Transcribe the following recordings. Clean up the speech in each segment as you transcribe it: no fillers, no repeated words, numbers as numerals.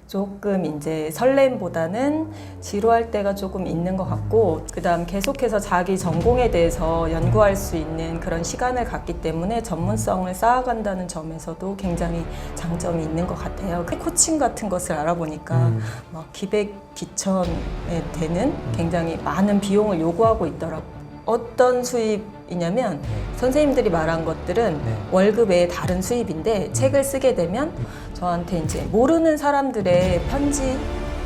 조금 이제 설렘보다는 지루할 때가 조금 있는 것 같고, 그다음 계속해서 자기 전공에 대해서 연구할 수 있는 그런 시간을 갖기 때문에 전문성을 쌓아간다는 점에서도 굉장히 장점이 있는 것 같아요. 코칭 같은 것을 알아보니까 막 기백 기천에 되는 굉장히 많은 비용을 요구하고 있더라고요. 어떤 수입이냐면 선생님들이 말한 것들은 월급 외에 다른 수입인데, 책을 쓰게 되면 저한테 이제 모르는 사람들의 편지,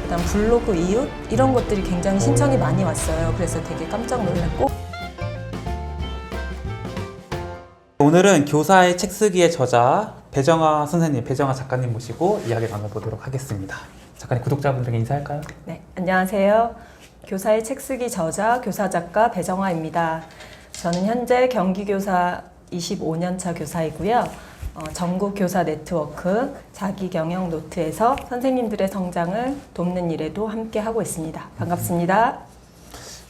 그다음 블로그 이웃 이런 것들이 굉장히 신청이 많이 왔어요. 그래서 되게 깜짝 놀랐고. 오늘은 교사의 책 쓰기의 저자 배정아 선생님, 배정아 작가님 모시고 이야기 나눠보도록 하겠습니다. 작가님, 구독자분들에게 인사할까요? 네, 안녕하세요. 교사의 책 쓰기 저자, 교사 작가 배정아입니다. 저는 현재 경기교사 25년차 교사이고요. 전국 교사 네트워크 자기경영 노트에서 선생님들의 성장을 돕는 일에도 함께 하고 있습니다. 반갑습니다.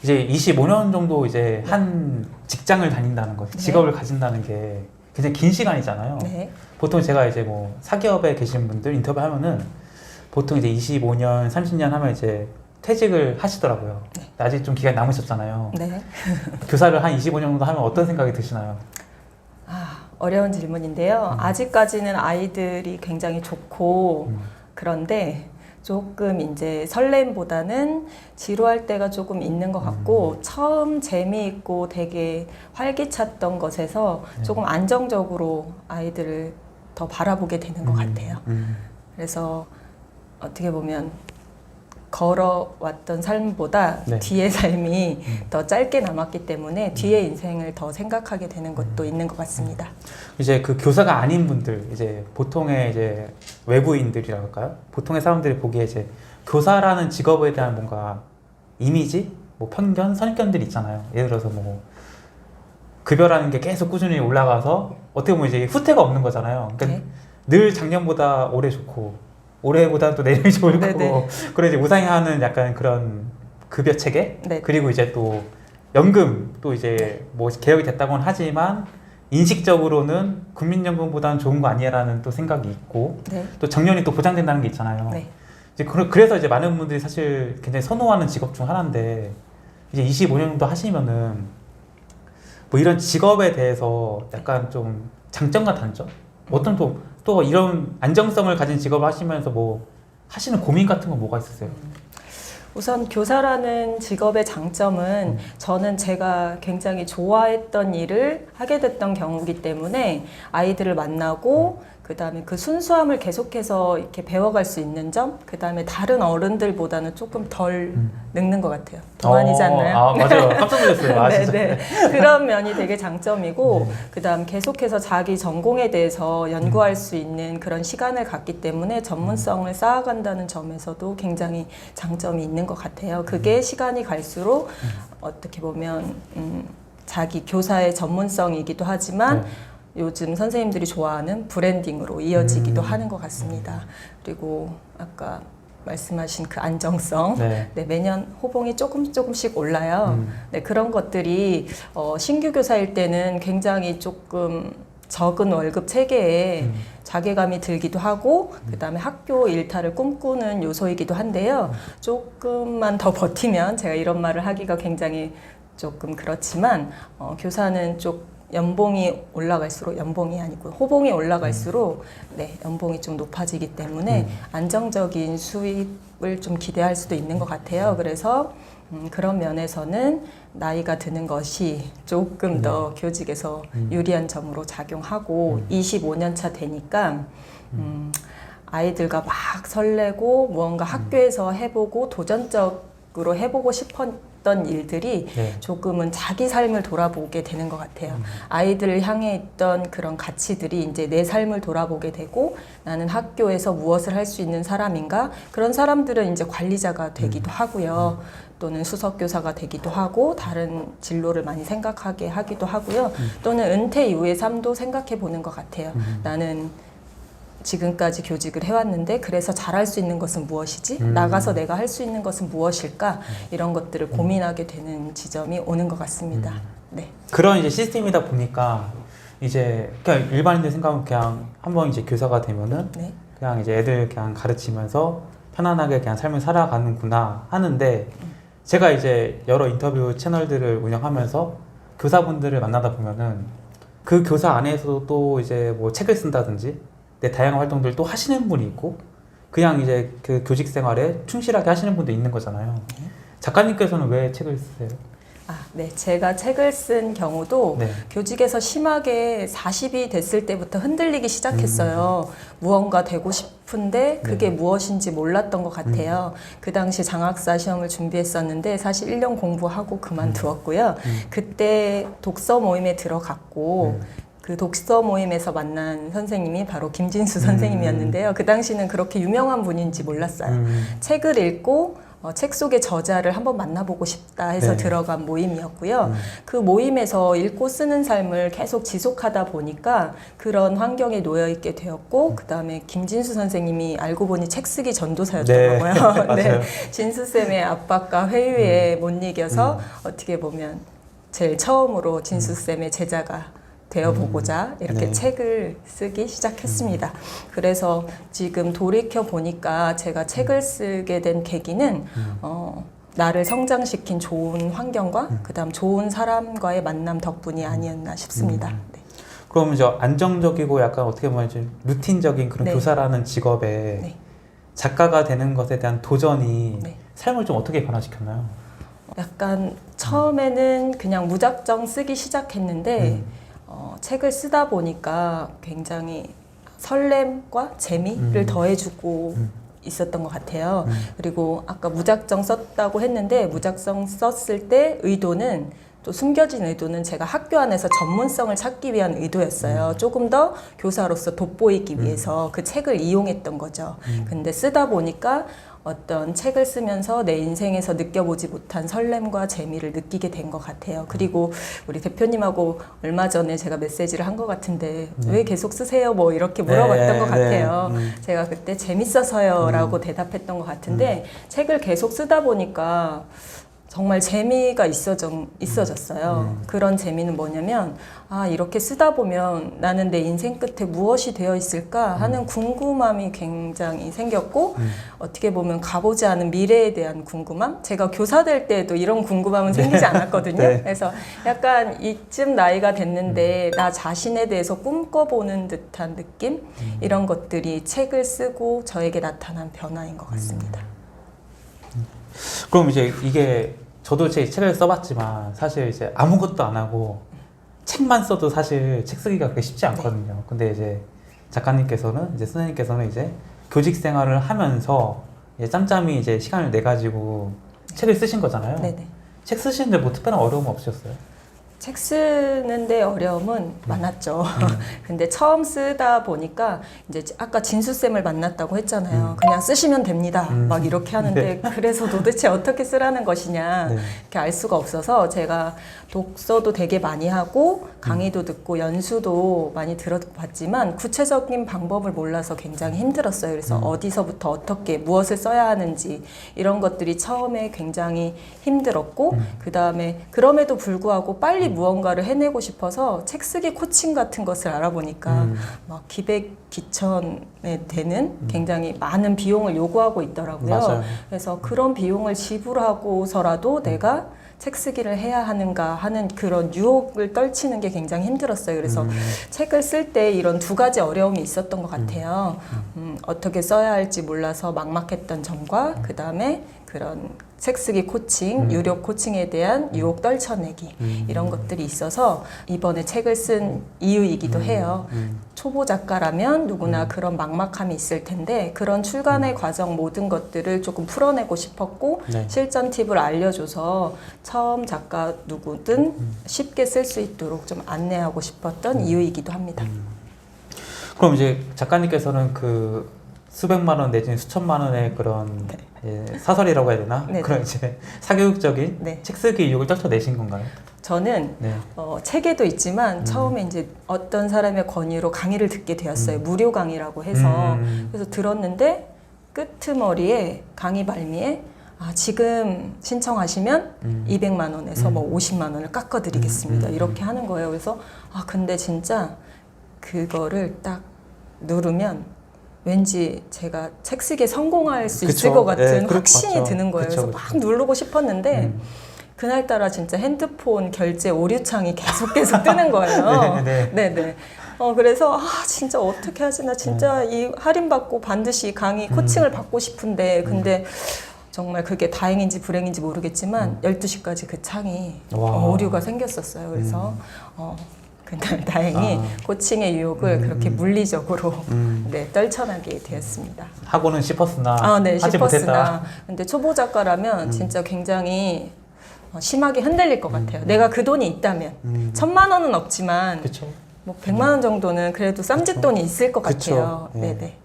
이제 25년 정도 이제 한 직장을 다닌다는 것, 직업을 가진다는 게 굉장히 긴 시간이잖아요. 네. 보통 제가 이제 뭐 사기업에 계신 분들 인터뷰하면은 보통 이제 25년, 30년 하면 이제 퇴직을 하시더라고요. 아직 좀 기간이 남으셨잖아요. 네. 교사를 한 25년 정도 하면 어떤 생각이 드시나요? 어려운 질문인데요. 아직까지는 아이들이 굉장히 좋고 그런데 조금 이제 설렘보다는 지루할 때가 조금 있는 것 같고, 처음 재미있고 되게 활기찼던 것에서 조금 안정적으로 아이들을 더 바라보게 되는 것 같아요. 그래서 어떻게 보면 걸어왔던 삶보다 뒤의 삶이 더 짧게 남았기 때문에 뒤의 인생을 더 생각하게 되는 것도 있는 것 같습니다. 이제 그 교사가 아닌 분들, 이제 보통의 이제 외부인들이라고 할까요? 보통의 사람들이 보기에 이제 교사라는 직업에 대한 뭔가 이미지, 뭐 편견, 선입견들이 있잖아요. 예를 들어서 뭐 급여라는 게 계속 꾸준히 올라가서 어떻게 보면 이제 후퇴가 없는 거잖아요. 그러니까 늘 작년보다 올해 좋고 올해보다 또 내년이 좋을 거고, 그래 이제 우상향하는 약간 그런 급여 체계, 그리고 이제 또 연금 또 이제 뭐 개혁이 됐다고는 하지만 인식적으로는 국민연금보다는 좋은 거 아니야라는 또 생각이 있고, 또 정년이 또 보장된다는 게 있잖아요. 이제 그래서 이제 많은 분들이 사실 굉장히 선호하는 직업 중 하나인데, 이제 25년 정도 하시면은 뭐 이런 직업에 대해서 약간 좀 장점과 단점, 어떤 또 이런 안정성을 가진 직업을 하시면서 뭐 하시는 고민 같은 건 뭐가 있으세요? 우선 교사라는 직업의 장점은 저는 제가 굉장히 좋아했던 일을 하게 됐던 경우이기 때문에 아이들을 만나고 그다음에 그 순수함을 계속해서 이렇게 배워갈 수 있는 점, 그다음에 다른 어른들보다는 조금 덜 늙는 것 같아요. 동안이지 않나요? 맞아요. 깜짝 놀랐어요. 네네. 그런 면이 되게 장점이고, 그다음 계속해서 자기 전공에 대해서 연구할 수 있는 그런 시간을 갖기 때문에 전문성을 쌓아간다는 점에서도 굉장히 장점이 있는 것 같아요. 그게 시간이 갈수록 어떻게 보면 자기 교사의 전문성이기도 하지만 요즘 선생님들이 좋아하는 브랜딩으로 이어지기도 하는 것 같습니다. 그리고 아까 말씀하신 그 안정성, 매년 호봉이 조금씩 올라요. 그런 것들이 신규 교사일 때는 굉장히 조금 적은 월급 체계에 자괴감이 들기도 하고, 그 다음에 학교 일탈을 꿈꾸는 요소이기도 한데요. 조금만 더 버티면, 제가 이런 말을 하기가 굉장히 조금 그렇지만 교사는 연봉이 올라갈수록, 연봉이 아니고 호봉이 올라갈수록 연봉이 좀 높아지기 때문에 안정적인 수입을 좀 기대할 수도 있는 것 같아요. 그래서 그런 면에서는 나이가 드는 것이 조금 더 교직에서 유리한 점으로 작용하고, 25년 차 되니까 아이들과 막 설레고 무언가 학교에서 해보고 도전적으로 해보고 싶었던 일들이 조금은 자기 삶을 돌아보게 되는 것 같아요. 아이들을 향해 있던 그런 가치들이 이제 내 삶을 돌아보게 되고, 나는 학교에서 무엇을 할 수 있는 사람인가? 그런 사람들은 이제 관리자가 되기도 하고요. 또는 수석교사가 되기도 하고, 다른 진로를 많이 생각하게 하기도 하고요. 또는 은퇴 이후의 삶도 생각해 보는 것 같아요. 나는 지금까지 교직을 해왔는데 그래서 잘할 수 있는 것은 무엇이지? 나가서 내가 할 수 있는 것은 무엇일까? 이런 것들을 고민하게 되는 지점이 오는 것 같습니다. 그런 이제 시스템이다 보니까 이제 그냥 일반인들 생각은 그냥 한번 이제 교사가 되면은 그냥 이제 애들 그냥 가르치면서 편안하게 그냥 삶을 살아가는구나 하는데 제가 이제 여러 인터뷰 채널들을 운영하면서 교사분들을 만나다 보면은 그 교사 안에서도 또 이제 뭐 책을 쓴다든지 다양한 활동들을 또 하시는 분이 있고 그냥 이제 그 교직 생활에 충실하게 하시는 분도 있는 거잖아요. 작가님께서는 왜 책을 쓰세요? 네. 제가 책을 쓴 경우도 네. 교직에서 심하게 40이 됐을 때부터 흔들리기 시작했어요. 무언가 되고 싶은데 그게 무엇인지 몰랐던 것 같아요. 그 당시 장학사 시험을 준비했었는데 사실 1년 공부하고 그만두었고요. 그때 독서 모임에 들어갔고 그 독서 모임에서 만난 선생님이 바로 김진수 선생님이었는데요. 그 당시는 그렇게 유명한 분인지 몰랐어요. 책을 읽고 책 속의 저자를 한번 만나보고 싶다 해서 네. 들어간 모임이었고요. 그 모임에서 읽고 쓰는 삶을 계속 지속하다 보니까 그런 환경에 놓여 있게 되었고 그 다음에 김진수 선생님이 알고 보니 책 쓰기 전도사였더라고요. 네. 네. 진수쌤의 압박과 회유에 못 이겨서 어떻게 보면 제일 처음으로 진수쌤의 제자가 되어보고자 이렇게 네. 책을 쓰기 시작했습니다. 그래서 지금 돌이켜 보니까 제가 책을 쓰게 된 계기는 나를 성장시킨 좋은 환경과 그다음 좋은 사람과의 만남 덕분이 아니었나 싶습니다. 네. 그럼 이제 안정적이고 약간 어떻게 보면 좀 루틴적인 그런 네. 교사라는 직업에 네. 작가가 되는 것에 대한 도전이 네. 삶을 좀 어떻게 변화시켰나요? 약간 처음에는 그냥 무작정 쓰기 시작했는데 책을 쓰다 보니까 굉장히 설렘과 재미를 더해주고 있었던 것 같아요. 그리고 아까 무작정 썼다고 했는데 무작정 썼을 때 의도는 또 숨겨진 의도는 제가 학교 안에서 전문성을 찾기 위한 의도였어요. 조금 더 교사로서 돋보이기 위해서 그 책을 이용했던 거죠. 근데 쓰다 보니까 어떤 책을 쓰면서 내 인생에서 느껴보지 못한 설렘과 재미를 느끼게 된 것 같아요. 그리고 우리 대표님하고 얼마 전에 제가 메시지를 한 것 같은데 왜 계속 쓰세요? 뭐 이렇게 물어봤던 것 같아요. 제가 그때 재밌어서요 라고 대답했던 것 같은데 책을 계속 쓰다 보니까 정말 재미가 있어졌어요. 그런 재미는 뭐냐면 이렇게 쓰다 보면 나는 내 인생 끝에 무엇이 되어 있을까 하는 궁금함이 굉장히 생겼고 어떻게 보면 가보지 않은 미래에 대한 궁금함? 제가 교사 될 때도 이런 궁금함은 생기지 않았거든요. 네. 그래서 약간 이쯤 나이가 됐는데 나 자신에 대해서 꿈꿔보는 듯한 느낌? 이런 것들이 책을 쓰고 저에게 나타난 변화인 것 같습니다. 그럼 이제 이게 저도 제 책을 써봤지만 사실 이제 아무것도 안 하고 책만 써도 사실 책 쓰기가 그렇게 쉽지 않거든요. 근데 이제 작가님께서는 이제 선생님께서는 이제 교직 생활을 하면서 이제 짬짬이 이제 시간을 내 가지고 책을 쓰신 거잖아요. 네네. 책 쓰시는데 뭐 특별한 어려움 없으셨어요? 책 쓰는데 어려움은 많았죠. 근데 처음 쓰다 보니까 이제 아까 진수쌤을 만났다고 했잖아요. 그냥 쓰시면 됩니다. 막 이렇게 하는데 그래서 도대체 어떻게 쓰라는 것이냐 이렇게 알 수가 없어서 제가 독서도 되게 많이 하고 강의도 듣고 연수도 많이 들어봤지만 구체적인 방법을 몰라서 굉장히 힘들었어요. 그래서 어디서부터 어떻게 무엇을 써야 하는지 이런 것들이 처음에 굉장히 힘들었고 그 다음에 그럼에도 불구하고 빨리 무언가를 해내고 싶어서 책 쓰기 코칭 같은 것을 알아보니까 막 기백기천에 되는 굉장히 많은 비용을 요구하고 있더라고요. 맞아요. 그래서 그런 비용을 지불하고서라도 내가 책 쓰기를 해야 하는가 하는 그런 유혹을 떨치는 게 굉장히 힘들었어요. 그래서 책을 쓸 때 이런 두 가지 어려움이 있었던 것 같아요. 어떻게 써야 할지 몰라서 막막했던 점과 그 다음에 그런 책 쓰기 코칭, 유료 코칭에 대한 유혹 떨쳐내기 이런 것들이 있어서 이번에 책을 쓴 이유이기도 해요. 초보 작가라면 누구나 그런 막막함이 있을 텐데 그런 출간의 과정 모든 것들을 조금 풀어내고 싶었고 네. 실전 팁을 알려줘서 처음 작가 누구든 쉽게 쓸 수 있도록 좀 안내하고 싶었던 이유이기도 합니다. 그럼 이제 작가님께서는 그 수백만 원 내지는 수천만 원의 그런 사설이라고 해야 되나? 네네. 그런 이제 사교육적인 네. 책 쓰기 유혹을 떨쳐내신 건가요? 저는 네. 책에도 있지만 처음에 이제 어떤 사람의 권유로 강의를 듣게 되었어요. 무료 강의라고 해서 그래서 들었는데 끄트머리에 강의 발미에 지금 신청하시면 200만 원에서 뭐 50만 원을 깎아드리겠습니다. 이렇게 하는 거예요. 그래서 근데 진짜 그거를 딱 누르면 왠지 제가 책 쓰기에 성공할 수 그쵸. 있을 것 같은 네, 그럴 것 확신이 같죠. 드는 거예요. 그쵸, 그래서 그쵸. 막 누르고 싶었는데 음. 그날따라 진짜 핸드폰 결제 오류창이 계속 뜨는 거예요. 네, 네. 네네. 그래서 진짜 어떻게 하지? 나 진짜 이 할인받고 반드시 강의 코칭을 받고 싶은데 근데 정말 그게 다행인지 불행인지 모르겠지만 12시까지 그 창이 와. 오류가 생겼었어요. 그래서 그날 다행히 코칭의 유혹을 그렇게 물리적으로 네, 떨쳐나게 되었습니다. 하고는 싶었으나 네, 하지 못했다. 싶었으나 근데 초보 작가라면 진짜 굉장히 심하게 흔들릴 것 같아요. 내가 그 돈이 있다면 1,000만 원은 없지만 그렇죠. 뭐 100만 원 정도는 그래도 쌈짓돈이 있을 것 그쵸. 같아요. 예. 네네.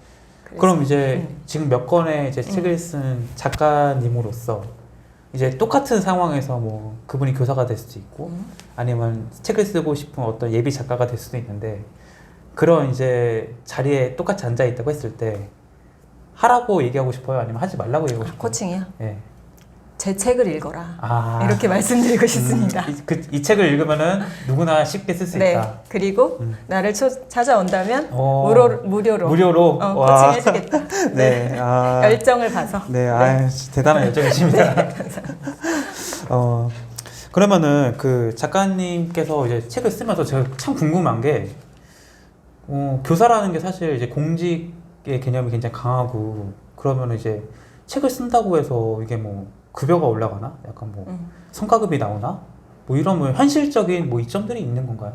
그래서, 그럼 이제 지금 몇 권의 이제 책을 쓴 작가님으로서 이제 똑같은 상황에서 뭐 그분이 교사가 될 수도 있고 아니면 책을 쓰고 싶은 어떤 예비 작가가 될 수도 있는데 그런 이제 자리에 똑같이 앉아 있다고 했을 때 하라고 얘기하고 싶어요? 아니면 하지 말라고 얘기하고 싶어요? 코칭이요? 예. 제 책을 읽어라. 아. 이렇게 말씀드리고 싶습니다. 이 책을 읽으면은 누구나 쉽게 쓸 수 네. 있다. 그리고 나를 찾아온다면 어. 무료로 무료로 와. 코칭해주겠다. 네. 아. 열정을 봐서. 네, 아, 대단한 열정이십니다. 네, 감사합니다. 그러면은 그 작가님께서 이제 책을 쓰면서 제가 참 궁금한 게, 교사라는 게 사실 이제 공직의 개념이 굉장히 강하고, 그러면 이제 책을 쓴다고 해서 이게 뭐 급여가 올라가나? 약간 뭐 성과급이 나오나? 뭐 이런 뭐 현실적인 뭐 이점들이 있는 건가요?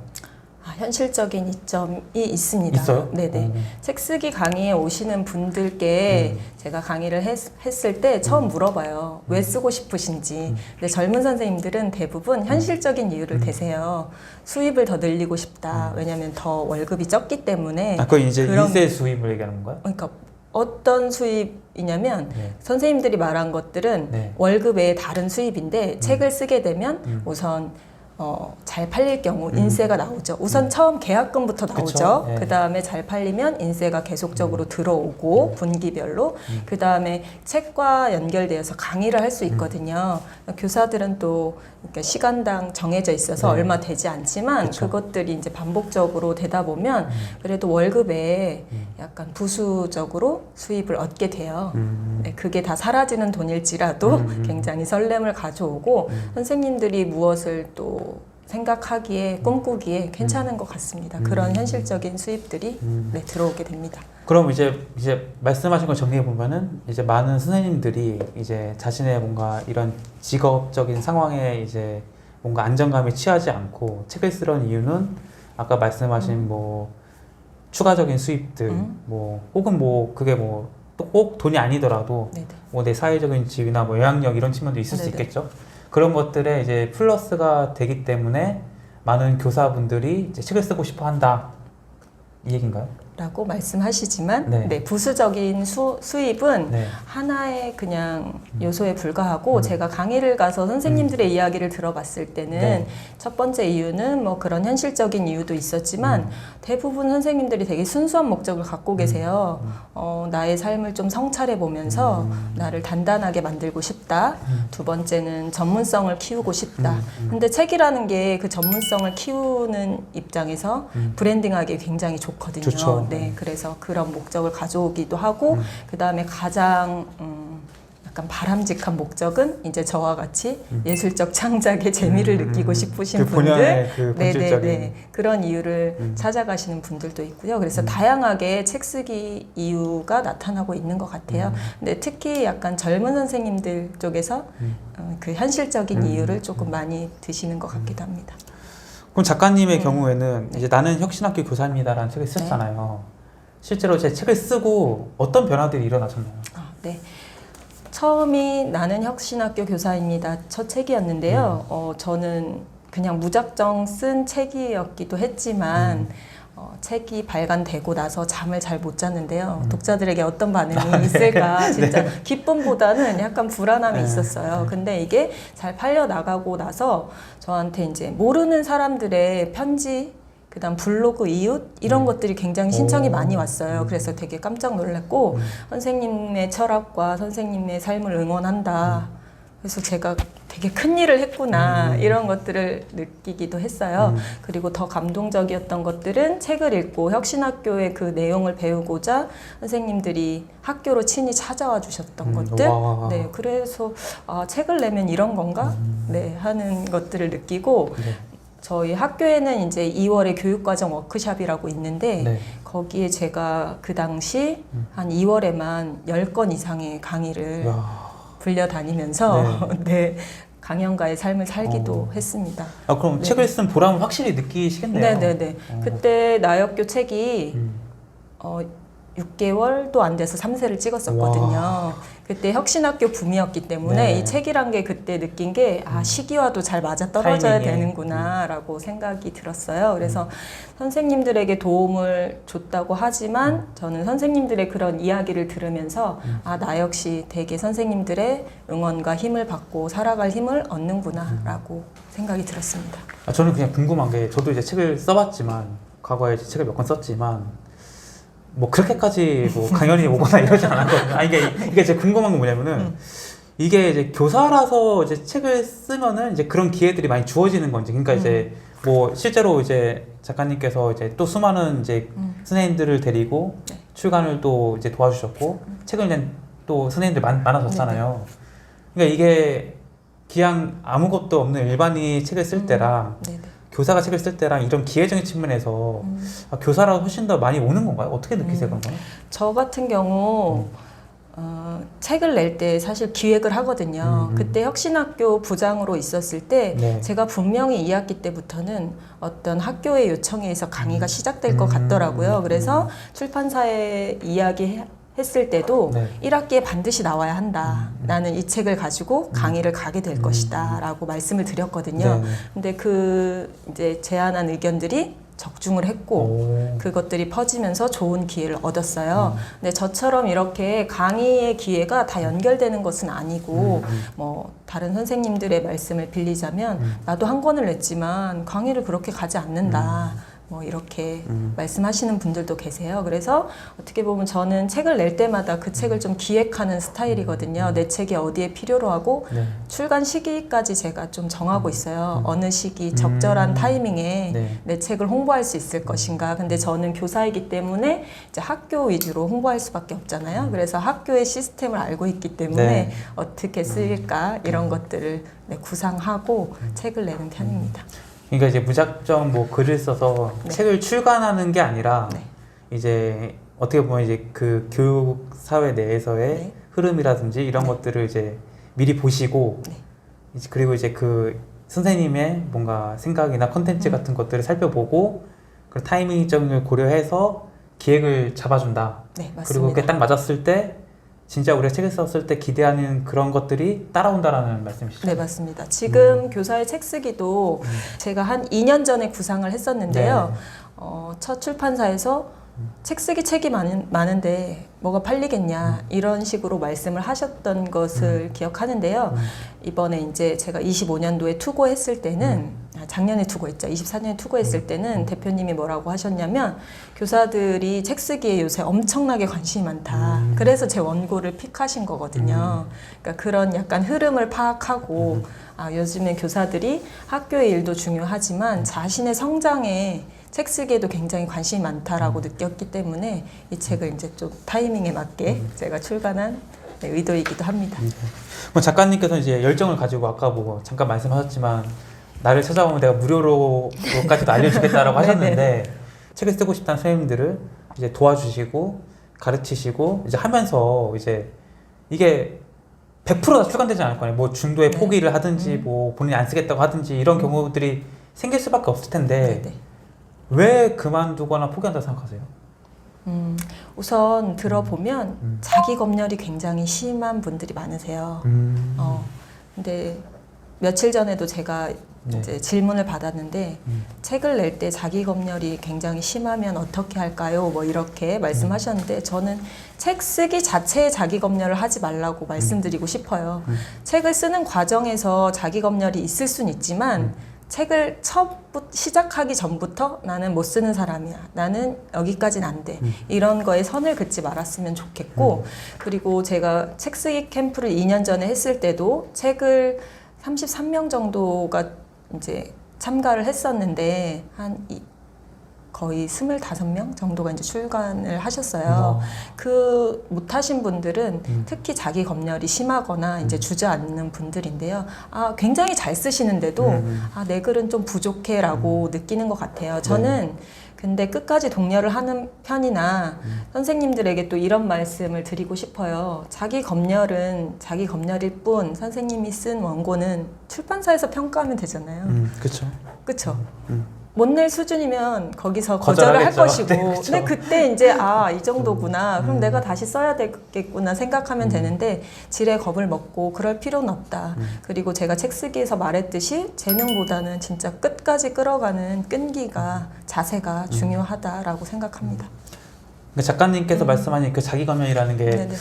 현실적인 이점이 있습니다. 있어요? 네네. 책 쓰기 강의에 오시는 분들께 제가 강의를 했을 때 처음 물어봐요. 왜 쓰고 싶으신지. 근데 젊은 선생님들은 대부분 현실적인 이유를 대세요. 수입을 더 늘리고 싶다. 왜냐하면 더 월급이 적기 때문에. 그건 이제 그런- 인쇄 수입을 얘기하는 건가요? 그러니까 어떤 수입이냐면 네. 선생님들이 말한 것들은 네. 월급 외에 다른 수입인데 책을 쓰게 되면 우선 잘 팔릴 경우 인세가 나오죠. 우선 처음 계약금부터 나오죠. 그쵸? 네. 그 다음에 잘 팔리면 인세가 계속적으로 들어오고 분기별로 그 다음에 책과 연결되어서 강의를 할 수 있거든요. 교사들은 또 그러니까 시간당 정해져 있어서 네. 얼마 되지 않지만 그쵸. 그것들이 이제 반복적으로 되다 보면 그래도 월급에 약간 부수적으로 수입을 얻게 돼요. 네, 그게 다 사라지는 돈일지라도 굉장히 설렘을 가져오고 선생님들이 무엇을 또 생각하기에 꿈꾸기에 괜찮은 것 같습니다. 그런 현실적인 수입들이 네, 들어오게 됩니다. 그럼 이제 말씀하신 걸 정리해 보면은 이제 많은 선생님들이 이제 자신의 뭔가 이런 직업적인 상황에 이제 뭔가 안정감이 취하지 않고 책을 쓰려는 이유는 아까 말씀하신 뭐 추가적인 수입들 뭐 혹은 뭐 그게 뭐 또 꼭 돈이 아니더라도 네네. 뭐 내 사회적인 지위나 뭐 영향력 이런 측면도 있을 수 네네. 있겠죠. 그런 것들에 이제 플러스가 되기 때문에 많은 교사분들이 이제 책을 쓰고 싶어 한다. 이 얘기인가요? 라고 말씀하시지만 네. 네, 부수적인 수입은 네. 하나의 그냥 요소에 불과하고 제가 강의를 가서 선생님들의 이야기를 들어봤을 때는 네. 첫 번째 이유는 뭐 그런 현실적인 이유도 있었지만 대부분 선생님들이 되게 순수한 목적을 갖고 계세요. 나의 삶을 좀 성찰해 보면서 나를 단단하게 만들고 싶다. 두 번째는 전문성을 키우고 싶다. 근데 책이라는 게 그 전문성을 키우는 입장에서 브랜딩하기 굉장히 좋거든요. 좋죠. 네, 그래서 그런 목적을 가져오기도 하고 그 다음에 가장 약간 바람직한 목적은 이제 저와 같이 예술적 창작의 재미를 느끼고 싶으신 그 본연의 분들, 그 본질적인 그런 이유를 찾아가시는 분들도 있고요. 그래서 다양하게 책 쓰기 이유가 나타나고 있는 것 같아요. 근데 특히 약간 젊은 선생님들 쪽에서 그 현실적인 이유를 조금 많이 드시는 것 같기도 합니다. 그럼 작가님의 경우에는 이제 나는 혁신학교 교사입니다라는 책을 쓰셨잖아요. 실제로 제 책을 쓰고 어떤 변화들이 일어나셨나요? 네. 처음이 나는 혁신학교 교사입니다. 첫 책이었는데요. 저는 그냥 무작정 쓴 책이었기도 했지만 책이 발간되고 나서 잠을 잘 못 잤는데요. 독자들에게 어떤 반응이 있을까 진짜 기쁨보다는 약간 불안함이 있었어요. 근데 이게 잘 팔려 나가고 나서 저한테 이제 모르는 사람들의 편지 그다음 블로그 이웃 이런 것들이 굉장히 신청이 많이 왔어요. 그래서 되게 깜짝 놀랐고 선생님의 철학과 선생님의 삶을 응원한다. 그래서 제가 되게 큰 일을 했구나 이런 것들을 느끼기도 했어요. 그리고 더 감동적이었던 것들은 책을 읽고 혁신학교의 그 내용을 배우고자 선생님들이 학교로 친히 찾아와 주셨던 것들. 와. 네, 그래서 책을 내면 이런 건가? 네, 하는 것들을 느끼고 네. 저희 학교에는 이제 2월에 교육과정 워크숍이라고 있는데 네. 거기에 제가 그 당시 한 2월에만 10건 이상의 강의를 야. 불려다니면서 네, 강연가의 삶을 살기도 했습니다. 그럼 네. 책을 쓴 보람을 확실히 느끼시겠네요. 네네네. 그때 나역교 책이 6개월도 안 돼서 3세를 찍었었거든요. 와. 그때 혁신학교 붐이었기 때문에 네. 이 책이란 게 그때 느낀 게 시기와도 잘 맞아 떨어져야 타이밍에. 되는구나 라고 생각이 들었어요. 그래서 선생님들에게 도움을 줬다고 하지만 저는 선생님들의 그런 이야기를 들으면서 나 역시 되게 선생님들의 응원과 힘을 받고 살아갈 힘을 얻는구나 라고 생각이 들었습니다. 저는 그냥 궁금한 게 저도 이제 책을 써봤지만 과거에 이제 책을 몇 권 썼지만 뭐 그렇게까지 뭐 강연이 오거나 이러지 않았거든요. 이게 제 궁금한 건 뭐냐면은 이게 이제 교사라서 이제 책을 쓰면은 이제 그런 기회들이 많이 주어지는 건지, 그러니까 이제 뭐 실제로 이제 작가님께서 이제 또 수많은 이제 선생님들을 데리고 네. 출간을 또 이제 도와주셨고 책을 낸 또 선생님들 많아졌잖아요. 그러니까 이게 그냥 아무것도 없는 일반인이 책을 쓸 때랑 네네. 교사가 책을 쓸 때랑 이런 기회적인 측면에서 교사라고 훨씬 더 많이 오는 건가요? 어떻게 느끼세요, 그런 거는? 저 같은 경우 책을 낼 때 사실 기획을 하거든요. 그때 혁신학교 부장으로 있었을 때 네. 제가 분명히 2학기 때부터는 어떤 학교의 요청에 의해서 강의가 시작될 것 같더라고요. 그래서 출판사에 이야기했을 때도 네. 1학기에 반드시 나와야 한다. 나는 이 책을 가지고 강의를 가게 될 것이다. 라고 말씀을 드렸거든요. 네. 근데 그 이제 제안한 의견들이 적중을 했고 오. 그것들이 퍼지면서 좋은 기회를 얻었어요. 근데 저처럼 이렇게 강의의 기회가 다 연결되는 것은 아니고 뭐 다른 선생님들의 말씀을 빌리자면 나도 한 권을 냈지만 강의를 그렇게 가지 않는다. 뭐 이렇게 말씀하시는 분들도 계세요. 그래서 어떻게 보면 저는 책을 낼 때마다 그 책을 좀 기획하는 스타일이거든요. 내 책이 어디에 필요로 하고 네. 출간 시기까지 제가 좀 정하고 있어요. 어느 시기 적절한 타이밍에 네. 내 책을 홍보할 수 있을 것인가. 근데 저는 교사이기 때문에 이제 학교 위주로 홍보할 수밖에 없잖아요. 그래서 학교의 시스템을 알고 있기 때문에 네. 어떻게 쓰일까 이런 것들을 구상하고 책을 내는 편입니다. 그러니까 이제 무작정 뭐 글을 써서 네. 책을 출간하는 게 아니라 네. 이제 어떻게 보면 이제 그 교육 사회 내에서의 네. 흐름이라든지 이런 네. 것들을 이제 미리 보시고 네. 이제 그리고 이제 그 선생님의 뭔가 생각이나 컨텐츠 같은 것들을 살펴보고 그 타이밍적을 고려해서 기획을 잡아준다. 네, 맞습니다. 그리고 그게 딱 맞았을 때 진짜 우리가 책을 썼을 때 기대하는 그런 것들이 따라온다라는 말씀이시죠? 네, 맞습니다. 지금 교사의 책 쓰기도 제가 한 2년 전에 구상을 했었는데요. 네. 첫 출판사에서 책 쓰기 책이 많은데 뭐가 팔리겠냐 이런 식으로 말씀을 하셨던 것을 기억하는데요. 이번에 이제 제가 25년도에 투고했을 때는 작년에 투고했죠. 24년에 투고했을 때는 대표님이 뭐라고 하셨냐면 교사들이 책 쓰기에 요새 엄청나게 관심이 많다. 그래서 제 원고를 픽하신 거거든요. 그러니까 그런 약간 흐름을 파악하고 요즘에 교사들이 학교의 일도 중요하지만 자신의 성장에 책 쓰기에도 굉장히 관심이 많다라고 느꼈기 때문에 이 책을 이제 좀 타이밍에 맞게 제가 출간한 의도이기도 합니다. 그럼 작가님께서 이제 열정을 가지고 아까 뭐 잠깐 말씀하셨지만 나를 찾아오면 내가 무료로까지도 알려주겠다라고 하셨는데 책을 쓰고 싶다는 선생님들을 이제 도와주시고 가르치시고 이제 하면서 이제 이게 100%다 출간되지 않을 거 아니에요. 뭐 중도에 네. 포기를 하든지 뭐 본인이 안 쓰겠다고 하든지 이런 경우들이 생길 수밖에 없을 텐데 네네. 왜 그만두거나 포기한다고 생각하세요? 우선 들어보면 자기 검열이 굉장히 심한 분들이 많으세요. 근데 며칠 전에도 제가 네. 이제 질문을 받았는데 책을 낼 때 자기 검열이 굉장히 심하면 어떻게 할까요? 뭐 이렇게 말씀하셨는데 저는 책 쓰기 자체에 자기 검열을 하지 말라고 말씀드리고 싶어요. 책을 쓰는 과정에서 자기 검열이 있을 수는 있지만 책을 시작하기 전부터 나는 못 쓰는 사람이야. 나는 여기까지는 안 돼. 이런 거에 선을 긋지 말았으면 좋겠고 그리고 제가 책 쓰기 캠프를 2년 전에 했을 때도 책을 33명 정도가 이제 참가를 했었는데 거의 25명 정도가 이제 출간을 하셨어요. 그 못하신 분들은 특히 자기 검열이 심하거나 이제 주저앉는 분들인데요. 굉장히 잘 쓰시는데도 내 글은 좀 부족해라고 느끼는 것 같아요. 저는 근데 끝까지 독려를 하는 편이나 선생님들에게 또 이런 말씀을 드리고 싶어요. 자기 검열은 자기 검열일 뿐 선생님이 쓴 원고는 출판사에서 평가하면 되잖아요. 그렇죠. 그렇죠. 못 낼 수준이면 거기서 거절을 할 것이고 네, 그쵸. 근데 그때 이제 이 정도구나 그럼 내가 다시 써야 되겠구나 생각하면 되는데 질에 겁을 먹고 그럴 필요는 없다. 그리고 제가 책 쓰기에서 말했듯이 재능보다는 진짜 끝까지 끌어가는 끈기가 자세가 중요하다라고 생각합니다. 그러니까 작가님께서 말씀하신 그 자기 검열이라는 게 네네.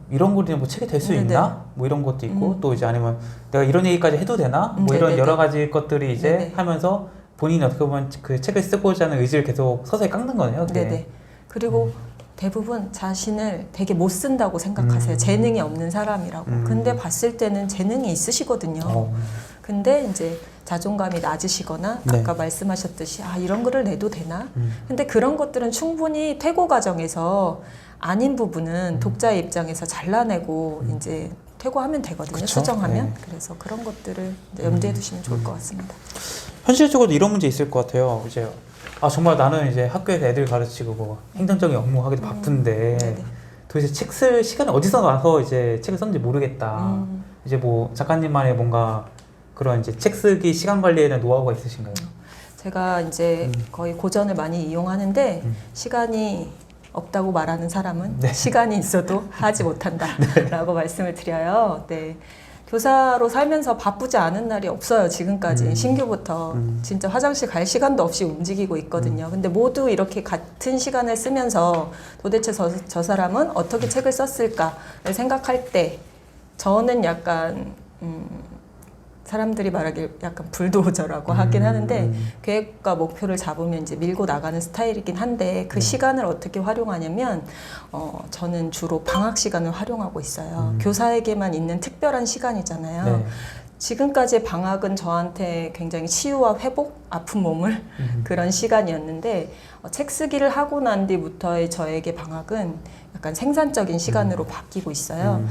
이런 글이 뭐 책이 될 수 네네. 있나? 뭐 이런 것도 있고 또 이제 아니면 내가 이런 얘기까지 해도 되나? 뭐 이런 네네네. 여러 가지 것들이 이제 네네. 하면서 본인이 어떻게 보면 그 책을 쓰고자 하는 의지를 계속 서서히 깎는 거네요. 그게. 네네. 그리고 대부분 자신을 되게 못 쓴다고 생각하세요. 재능이 없는 사람이라고. 근데 봤을 때는 재능이 있으시거든요. 근데 이제 자존감이 낮으시거나 네. 아까 말씀하셨듯이 이런 글을 내도 되나? 근데 그런 것들은 충분히 퇴고 과정에서 아닌 부분은 독자의 입장에서 잘라내고 이제 퇴고하면 되거든요. 그쵸? 수정하면. 네. 그래서 그런 것들을 이제 염두에 두시면 좋을 것 같습니다. 현실적으로 이런 문제 있을 것 같아요. 이제 정말 나는 이제 학교에서 애들 가르치고 뭐 행정적인 업무 하기도 바쁜데 네네. 도대체 책 쓸 시간이 어디서 나서 이제 책을 썼는지 모르겠다. 이제 뭐 작가님만의 뭔가 그런 이제 책 쓰기 시간 관리에 대한 노하우가 있으신가요? 제가 이제 거의 고전을 많이 이용하는데 시간이 없다고 말하는 사람은 시간이 있어도 하지 못한다라고 말씀을 드려요. 네. 교사로 살면서 바쁘지 않은 날이 없어요. 지금까지 신규부터 진짜 화장실 갈 시간도 없이 움직이고 있거든요. 근데 모두 이렇게 같은 시간을 쓰면서 도대체 저 사람은 어떻게 책을 썼을까를 생각할 때 저는 약간 사람들이 말하길 약간 불도저라고 하긴 하는데 계획과 목표를 잡으면 이제 밀고 나가는 스타일이긴 한데 그 시간을 어떻게 활용하냐면 저는 주로 방학 시간을 활용하고 있어요. 교사에게만 있는 특별한 시간이잖아요. 네. 지금까지의 방학은 저한테 굉장히 치유와 회복, 아픈 몸을 그런 시간이었는데 책 쓰기를 하고 난 뒤부터의 저에게 방학은 약간 생산적인 시간으로 바뀌고 있어요.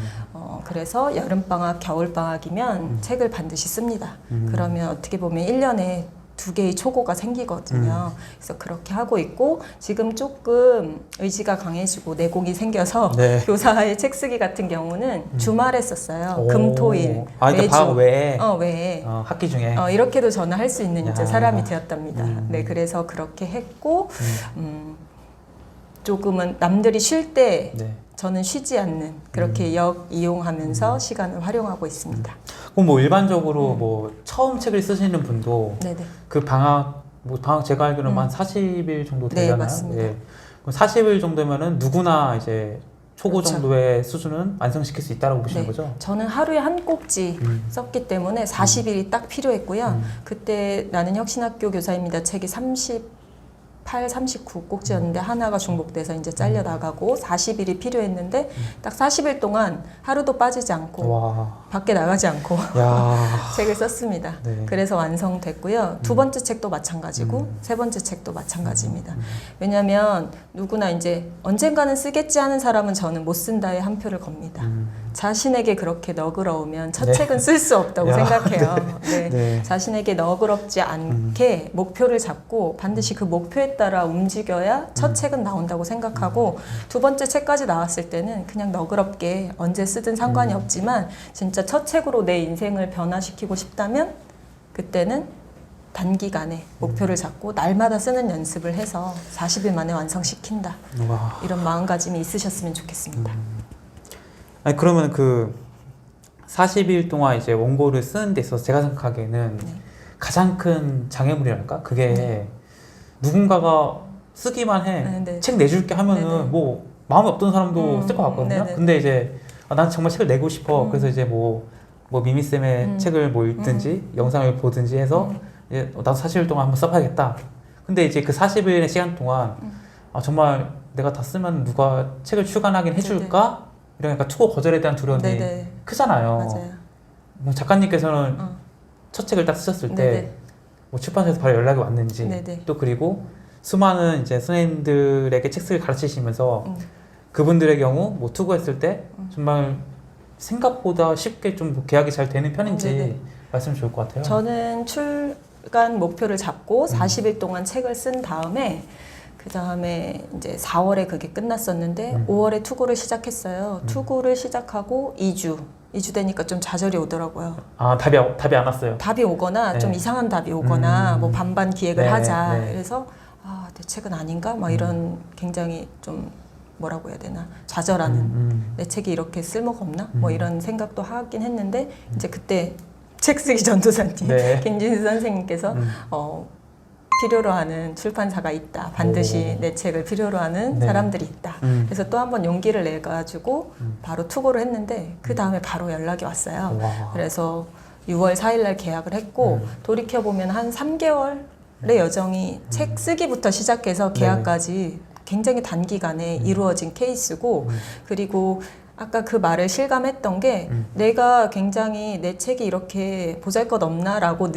그래서 여름방학, 겨울방학이면 책을 반드시 씁니다. 그러면 어떻게 보면 1년에 2개의 초고가 생기거든요. 그래서 그렇게 하고 있고 지금 조금 의지가 강해지고 내공이 생겨서 네. 교사의 책 쓰기 같은 경우는 주말에 썼어요. 오. 금, 토, 일, 그러니까 매주. 방학 외에 외에. 학기 중에 이렇게도 저는 할 수 있는 이제 야. 사람이 되었답니다. 네, 그래서 그렇게 했고 조금은 남들이 쉴 때 네. 저는 쉬지 않는 그렇게 이용하면서 시간을 활용하고 있습니다. 그럼 뭐 일반적으로 뭐 처음 책을 쓰시는 분도 네네. 그 방학 제가 알기로는 한 40일 정도 네, 되잖아요. 맞습니다. 예. 그럼 40일 정도면은 누구나 이제 초고 그렇죠. 정도의 수준은 완성시킬 수 있다라고 보시는 거죠? 저는 하루에 한 꼭지 썼기 때문에 40일이 딱 필요했고요. 그때 나는 혁신학교 교사입니다. 책이 38, 39 꼭지였는데 하나가 중복돼서 이제 잘려 나가고 40일이 필요했는데 딱 40일 동안 하루도 빠지지 않고 와, 밖에 나가지 않고 야, 책을 썼습니다. 네. 그래서 완성됐고요. 두 번째 책도 마찬가지고 세 번째 책도 마찬가지입니다. 왜냐하면 누구나 이제 언젠가는 쓰겠지 하는 사람은 저는 못 쓴다에 한 표를 겁니다. 자신에게 그렇게 너그러우면 첫 네. 책은 쓸 수 없다고 야, 생각해요. 네. 네. 자신에게 너그럽지 않게 목표를 잡고 반드시 그 목표에 따라 움직여야 첫 책은 나온다고 생각하고 두 번째 책까지 나왔을 때는 그냥 너그럽게 언제 쓰든 상관이 없지만 진짜 첫 책으로 내 인생을 변화시키고 싶다면 그때는 단기간에 목표를 잡고 날마다 쓰는 연습을 해서 40일 만에 완성시킨다. 와. 이런 마음가짐이 있으셨으면 좋겠습니다. 아니 그러면 그 40일 동안 이제 원고를 쓰는 데 있어서 제가 생각하기에는 가장 큰 장애물이랄까? 그게 누군가가 쓰기만 해. 네. 책 내줄게 하면은 네네. 뭐 마음이 없던 사람도 쓸 것 같거든요. 네네. 근데 이제 난 정말 책을 내고 싶어. 그래서 이제 뭐 미미쌤의 책을 뭐 읽든지 영상을 보든지 해서 이제 나도 40일 동안 한번 써봐야겠다. 근데 이제 그 40일의 시간 동안 정말 내가 다 쓰면 누가 책을 출간하긴 해줄까? 이러니까 투고 거절에 대한 두려움이 네네. 크잖아요. 맞아요. 뭐 작가님께서는 어. 첫 책을 딱 쓰셨을 네네. 때 뭐 출판사에서 바로 연락이 왔는지 네네. 또 그리고 수많은 이제 선생님들에게 책을 가르치시면서 그분들의 경우 뭐 투고했을 때 정말 생각보다 쉽게 좀 계약이 잘 되는 편인지 네네. 말씀 좋을 것 같아요. 저는 출간 목표를 잡고 40일 동안 책을 쓴 다음에 그 다음에 이제 4월에 그게 끝났었는데 5월에 투고를 시작했어요. 투고를 시작하고 2주 되니까 좀 좌절이 오더라고요. 아 답이 안 왔어요. 답이 오거나 네. 좀 이상한 답이 오거나 뭐 반반 기획을 네, 하자. 네. 그래서 아, 내 책은 아닌가? 막 이런 굉장히 좀 뭐라고 해야 되나 좌절하는 내 책이 이렇게 쓸모가 없나? 뭐 이런 생각도 하긴 했는데 이제 그때 책 쓰기 전도사님 네. 김진수 선생님께서 필요로 하는 출판사가 있다. 반드시 오. 내 책을 필요로 하는 네. 사람들이 있다. 그래서 또 한 번 용기를 내가지고 바로 투고를 했는데 그 다음에 바로 연락이 왔어요. 와. 그래서 6월 4일 날 계약을 했고 돌이켜보면 한 3개월의 여정이 책 쓰기부터 시작해서 계약까지 굉장히 단기간에 이루어진 케이스고 그리고 아까 그 말을 실감했던 게 내가 굉장히 내 책이 이렇게 보잘것없나라고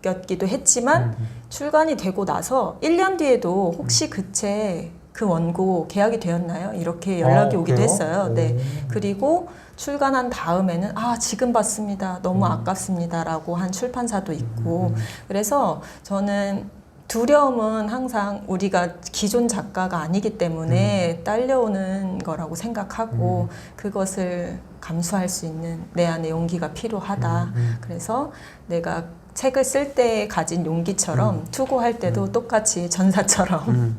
느꼈기도 했지만 출간이 되고 나서 1년 뒤에도 혹시 그 책, 그 원고 계약이 되었나요? 이렇게 연락이 오기도 그래요? 했어요. 네. 오. 그리고 출간한 다음에는 아 지금 봤습니다. 너무 아깝습니다라고 한 출판사도 있고 그래서 저는 두려움은 항상 우리가 기존 작가가 아니기 때문에 딸려오는 거라고 생각하고 그것을 감수할 수 있는 내 안에 용기가 필요하다. 그래서 내가 책을 쓸 때 가진 용기처럼 투고할 때도 똑같이 전사처럼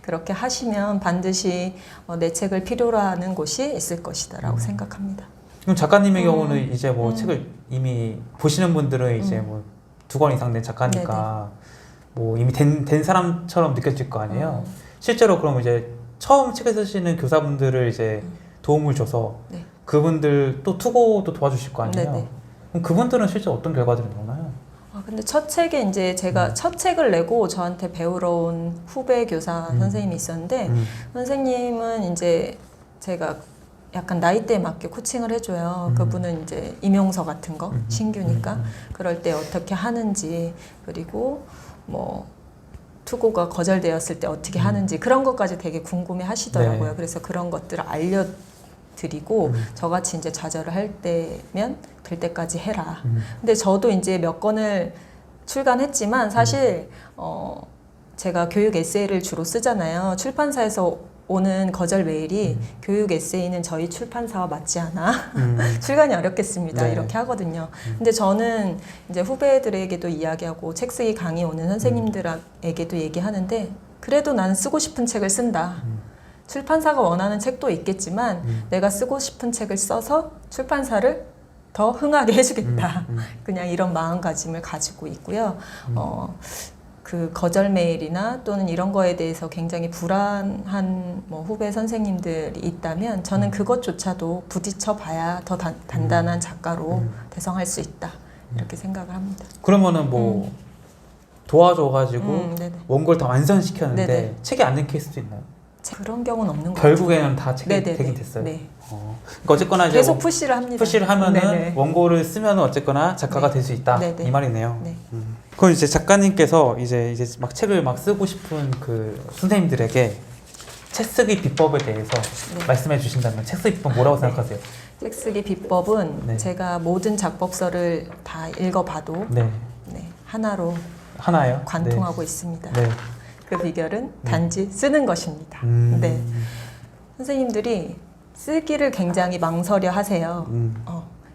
그렇게 하시면 반드시 내 책을 필요로 하는 곳이 있을 것이다라고 생각합니다. 그럼 작가님의 경우는 이제 뭐 책을 이미 보시는 분들은 이제 뭐 2권 이상 된 작가니까 뭐 이미 된 사람처럼 느껴질 거 아니에요. 실제로 그럼 이제 처음 책을 쓰시는 교사분들을 이제 도움을 줘서 네. 그분들 또 투고도 도와주실 거 아니에요. 네네. 그럼 그분들은 실제 어떤 결과들이 나오나요? 근데 첫 책에 이제 제가 첫 책을 내고 저한테 배우러 온 후배 교사 선생님이 있었는데 선생님은 이제 제가 약간 나이대에 맞게 코칭을 해줘요. 그분은 이제 임용서 같은 거 신규니까 그럴 때 어떻게 하는지 그리고 뭐 투고가 거절되었을 때 어떻게 하는지 그런 것까지 되게 궁금해 하시더라고요. 네. 그래서 그런 것들을 알려드리고 저같이 이제 좌절을 할 때면 될 때까지 해라. 근데 저도 이제 몇 권을 출간했지만 사실 제가 교육 에세이를 주로 쓰잖아요. 출판사에서 오는 거절 메일이 교육 에세이는 저희 출판사와 맞지 않아 출간이 어렵겠습니다. 네. 이렇게 하거든요. 근데 저는 이제 후배들에게도 이야기하고 책 쓰기 강의 오는 선생님들에게도 얘기하는데 그래도 난 쓰고 싶은 책을 쓴다. 출판사가 원하는 책도 있겠지만 내가 쓰고 싶은 책을 써서 출판사를 더 흥하게 해주겠다. 그냥 이런 마음가짐을 가지고 있고요. 그 거절 메일이나 또는 이런 거에 대해서 굉장히 불안한 뭐 후배 선생님들이 있다면 저는 그것조차도 부딪혀 봐야 더 단단한 작가로 대성할 수 있다. 이렇게 생각을 합니다. 그러면은 뭐 도와줘가지고 네네. 원고를 다 완성시켰는데 네네. 책이 안 된 케이스도 있나요? 그런 경우는 없는 것 같아요. 결국에는 다 책이 네네네. 되긴 됐어요. 네. 그러니까 어쨌거나 이제 계속 푸시를 합니다. 푸시를 하면은 네네. 원고를 쓰면은 어쨌거나 작가가 네. 될 수 있다 네네. 이 말이네요. 네. 그럼 이제 작가님께서 이제 막 책을 막 쓰고 싶은 그 선생님들에게 책 쓰기 비법에 대해서 네. 말씀해 주신다면 책 쓰기 비법 뭐라고 네. 생각하세요? 책 쓰기 비법은 네. 제가 모든 작법서를 다 읽어봐도 네, 하나로 하나요? 관통하고 있습니다. 네. 그 비결은 단지 쓰는 것입니다. 네. 선생님들이 쓰기를 굉장히 망설여 하세요.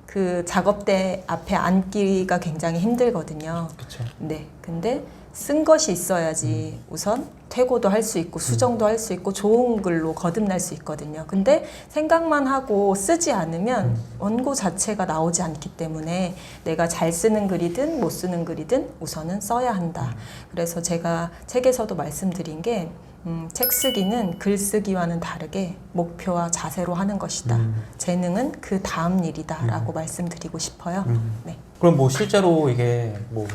그 작업대 앞에 앉기가 굉장히 힘들거든요. 그렇죠. 네. 근데 쓴 것이 있어야지 우선 퇴고도 할 수 있고 수정도 할 수 있고 좋은 글로 거듭날 수 있거든요. 근데 생각만 하고 쓰지 않으면 원고 자체가 나오지 않기 때문에 내가 잘 쓰는 글이든 못 쓰는 글이든 우선은 써야 한다. 그래서 제가 책에서도 말씀드린 게 책 쓰기는 글 쓰기와는 다르게 목표와 자세로 하는 것이다. 재능은 그 다음 일이다라고 말씀드리고 싶어요. 네. 그럼 뭐 실제로 이게 뭐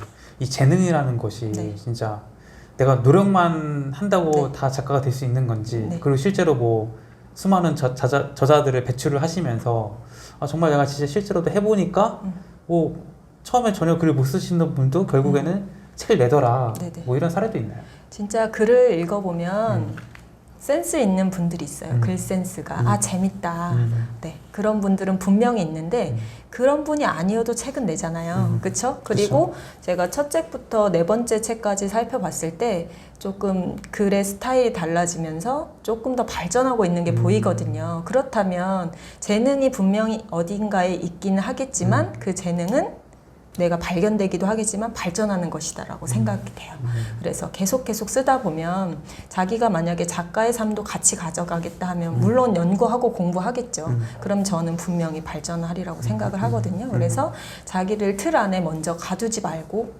이 재능이라는 것이 네. 진짜 내가 노력만 한다고 네. 다 작가가 될 수 있는 건지 네. 그리고 실제로 뭐 수많은 저자들을 배출을 하시면서 아, 정말 내가 진짜 실제로도 해보니까 처음에 전혀 글을 못 쓰시는 분도 결국에는 책을 내더라. 네네. 뭐 이런 사례도 있나요? 진짜 글을 읽어보면 센스 있는 분들이 있어요. 글 센스가. 아, 재밌다. 네. 그런 분들은 분명히 있는데 그런 분이 아니어도 책은 내잖아요. 그쵸? 그리고 제가 첫 책부터 네 번째 책까지 살펴봤을 때 조금 글의 스타일이 달라지면서 조금 더 발전하고 있는 게 보이거든요. 그렇다면 재능이 분명히 어딘가에 있기는 하겠지만 그 재능은 내가 발견되기도 하겠지만 발전하는 것이다라고 생각이 돼요. 그래서 계속 쓰다 보면 자기가 만약에 작가의 삶도 같이 가져가겠다 하면 물론 연구하고 공부하겠죠. 그럼 저는 분명히 발전하리라고 생각을 하거든요. 그래서 자기를 틀 안에 먼저 가두지 말고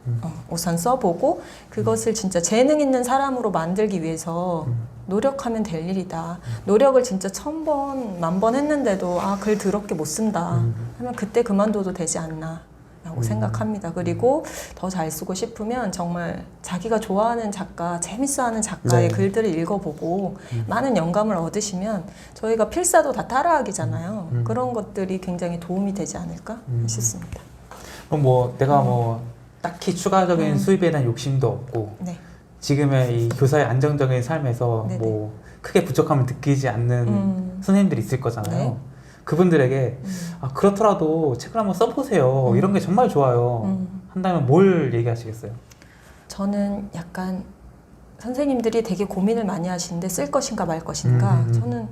우선 써보고 그것을 진짜 재능 있는 사람으로 만들기 위해서 노력하면 될 일이다. 노력을 진짜 1000번, 10,000번 했는데도 아, 글 더럽게 못 쓴다 하면 그때 그만둬도 되지 않나 라고 생각합니다. 그리고 더 잘 쓰고 싶으면 정말 자기가 좋아하는 작가, 재밌어하는 작가의 네. 글들을 읽어보고 많은 영감을 얻으시면 저희가 필사도 다 따라하기잖아요. 그런 것들이 굉장히 도움이 되지 않을까 싶습니다. 그럼 뭐 내가 뭐 딱히 추가적인 수입에 대한 욕심도 없고 네. 지금의 이 교사의 안정적인 삶에서 네네. 뭐 크게 부족함을 느끼지 않는 선생님들이 있을 거잖아요. 네. 그분들에게 아, 그렇더라도 책을 한번 써보세요. 이런 게 정말 좋아요. 한다면 뭘 얘기하시겠어요? 저는 약간 선생님들이 되게 고민을 많이 하시는데 쓸 것인가 말 것인가 저는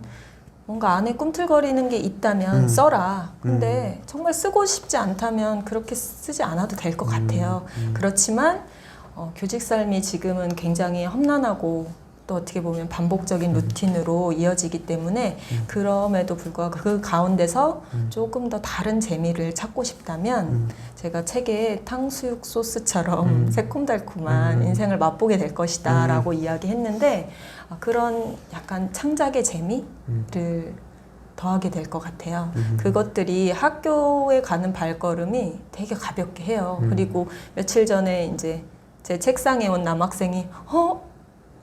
뭔가 안에 꿈틀거리는 게 있다면 써라. 근데 정말 쓰고 싶지 않다면 그렇게 쓰지 않아도 될 것 같아요. 그렇지만 교직 삶이 지금은 굉장히 험난하고 또 어떻게 보면 반복적인 루틴으로 이어지기 때문에 그럼에도 불구하고 그 가운데서 조금 더 다른 재미를 찾고 싶다면 제가 책에 탕수육 소스처럼 새콤달콤한 인생을 맛보게 될 것이다 라고 이야기했는데 그런 약간 창작의 재미를 더하게 될 것 같아요. 그것들이 학교에 가는 발걸음이 되게 가볍게 해요. 그리고 며칠 전에 이제 제 책상에 온 남학생이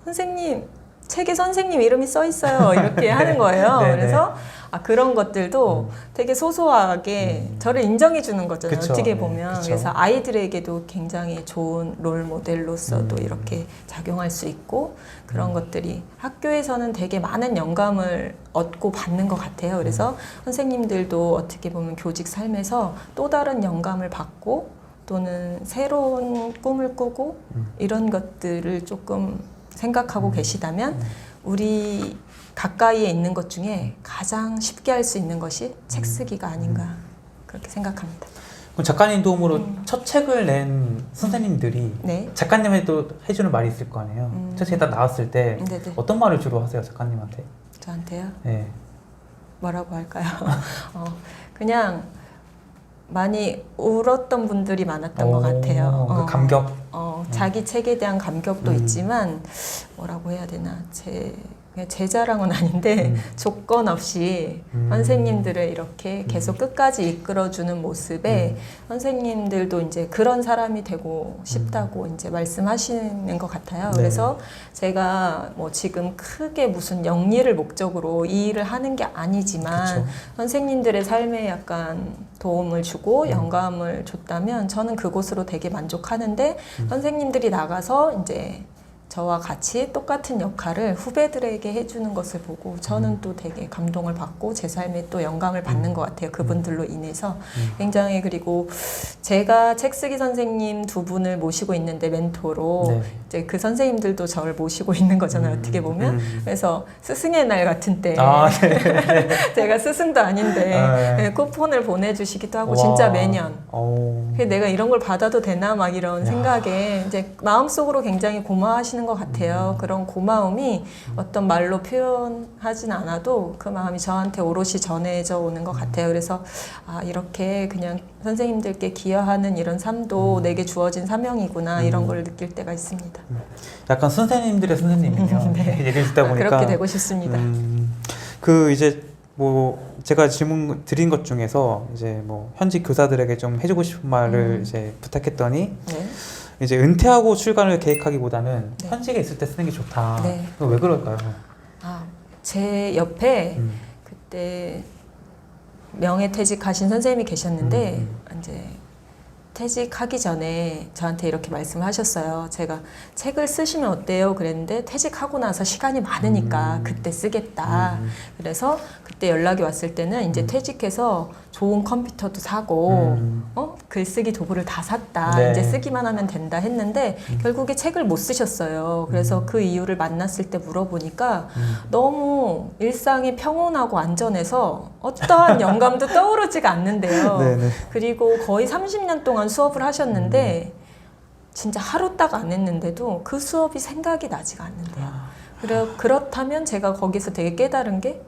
선생님, 책에 선생님 이름이 써 있어요. 이렇게 하는 거예요. 네네. 그래서 그런 것들도 되게 소소하게 저를 인정해 주는 거잖아요. 그쵸. 어떻게 보면. 그쵸. 그래서 아이들에게도 굉장히 좋은 롤 모델로서도 이렇게 작용할 수 있고 그런 것들이 학교에서는 되게 많은 영감을 얻고 받는 것 같아요. 그래서 선생님들도 어떻게 보면 교직 삶에서 또 다른 영감을 받고 또는 새로운 꿈을 꾸고 이런 것들을 조금 생각하고 계시다면 우리 가까이에 있는 것 중에 가장 쉽게 할 수 있는 것이 책 쓰기가 아닌가 그렇게 생각합니다. 그럼 작가님 도움으로 첫 책을 낸 선생님들이 네. 작가님에도 해주는 말이 있을 거 아니에요. 첫 책이 딱 나왔을 때 네네. 어떤 말을 주로 하세요, 작가님한테? 저한테요? 네. 뭐라고 할까요? 그냥 많이 울었던 분들이 많았던 것 같아요. 그 감격. 자기 책에 대한 감격도 있지만 뭐라고 해야 되나 그냥 제 자랑은 아닌데 조건 없이 선생님들을 이렇게 계속 끝까지 이끌어주는 모습에 선생님들도 이제 그런 사람이 되고 싶다고 이제 말씀하시는 것 같아요. 네. 그래서 제가 뭐 지금 크게 무슨 영리를 목적으로 이 일을 하는 게 아니지만 그쵸. 선생님들의 삶에 약간 도움을 주고 영감을 줬다면 저는 그곳으로 되게 만족하는데 선생님들이 나가서 이제 저와 같이 똑같은 역할을 후배들에게 해주는 것을 보고 저는 또 되게 감동을 받고 제 삶에 또 영감을 받는 것 같아요. 그분들로 인해서 굉장히. 그리고 제가 책쓰기 선생님 두 분을 모시고 있는데 멘토로 네. 이제 그 선생님들도 저를 모시고 있는 거잖아요. 어떻게 보면. 그래서 스승의 날 같은 때 네. 제가 스승도 아닌데 네. 쿠폰을 보내주시기도 하고 와. 진짜 매년 오. 내가 이런 걸 받아도 되나 막 이런 생각에 이제 마음속으로 굉장히 고마워하시는 것 같아요. 그런 고마움이 어떤 말로 표현하진 않아도 그 마음이 저한테 오롯이 전해져 오는 것 같아요. 그래서 이렇게 그냥 선생님들께 기여하는 이런 삶도 내게 주어진 사명이구나 이런 걸 느낄 때가 있습니다. 약간 선생님들의 선생님이네요. 네. 얘기를 듣다 보니까 그렇게 되고 싶습니다. 그 이제 뭐 제가 질문 드린 것 중에서 이제 뭐 현직 교사들에게 좀 해주고 싶은 말을 이제 부탁했더니 네. 이제 은퇴하고 출간을 계획하기보다는 네. 현직에 있을 때 쓰는 게 좋다. 네. 그거 왜 그럴까요? 제 옆에 그때 명예퇴직하신 선생님이 계셨는데 이제 퇴직하기 전에 저한테 이렇게 말씀을 하셨어요. 제가 책을 쓰시면 어때요? 그랬는데 퇴직하고 나서 시간이 많으니까 그때 쓰겠다. 그래서 그때 연락이 왔을 때는 이제 퇴직해서 좋은 컴퓨터도 사고 글쓰기 도구를 다 샀다. 네. 이제 쓰기만 하면 된다 했는데 결국에 책을 못 쓰셨어요. 그래서 그 이유를 만났을 때 물어보니까 너무 일상이 평온하고 안전해서 어떠한 영감도 떠오르지가 않는데요. 네네. 그리고 거의 30년 동안 수업을 하셨는데 진짜 하루 딱 안 했는데도 그 수업이 생각이 나지가 않는데요. 그렇다면 제가 거기서 되게 깨달은 게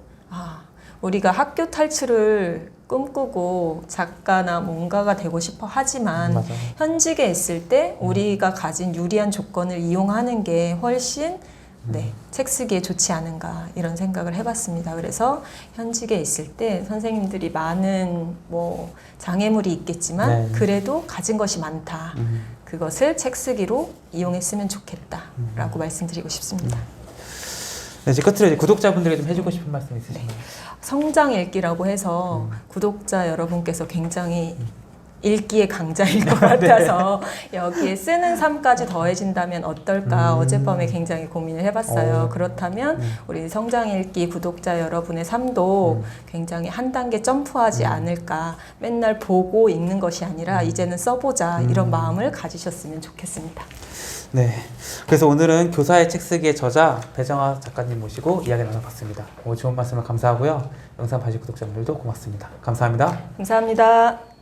우리가 학교 탈출을 꿈꾸고 작가나 뭔가가 되고 싶어 하지만 맞아요. 현직에 있을 때 우리가 가진 유리한 조건을 이용하는 게 훨씬 책 쓰기에 좋지 않은가 이런 생각을 해봤습니다. 그래서 현직에 있을 때 선생님들이 많은 장애물이 있겠지만 그래도 가진 것이 많다. 그것을 책 쓰기로 이용했으면 좋겠다라고 말씀드리고 싶습니다. 네, 이제 끝으로 이제 구독자분들에게 좀 해주고 싶은 말씀 있으신가요? 성장 읽기라고 해서 구독자 여러분께서 굉장히 읽기의 강자일 것 같아서 여기에 쓰는 삶까지 더해진다면 어떨까 어젯밤에 굉장히 고민을 해봤어요. 그렇다면 우리 성장 읽기 구독자 여러분의 삶도 굉장히 한 단계 점프하지 않을까. 맨날 보고 읽는 것이 아니라 이제는 써보자 이런 마음을 가지셨으면 좋겠습니다. 네, 그래서 오늘은 교사의 책 쓰기의 저자 배정아 작가님 모시고 이야기 나눠봤습니다. 오늘 좋은 말씀을 감사하고요. 영상 봐주신 구독자분들도 고맙습니다. 감사합니다. 감사합니다.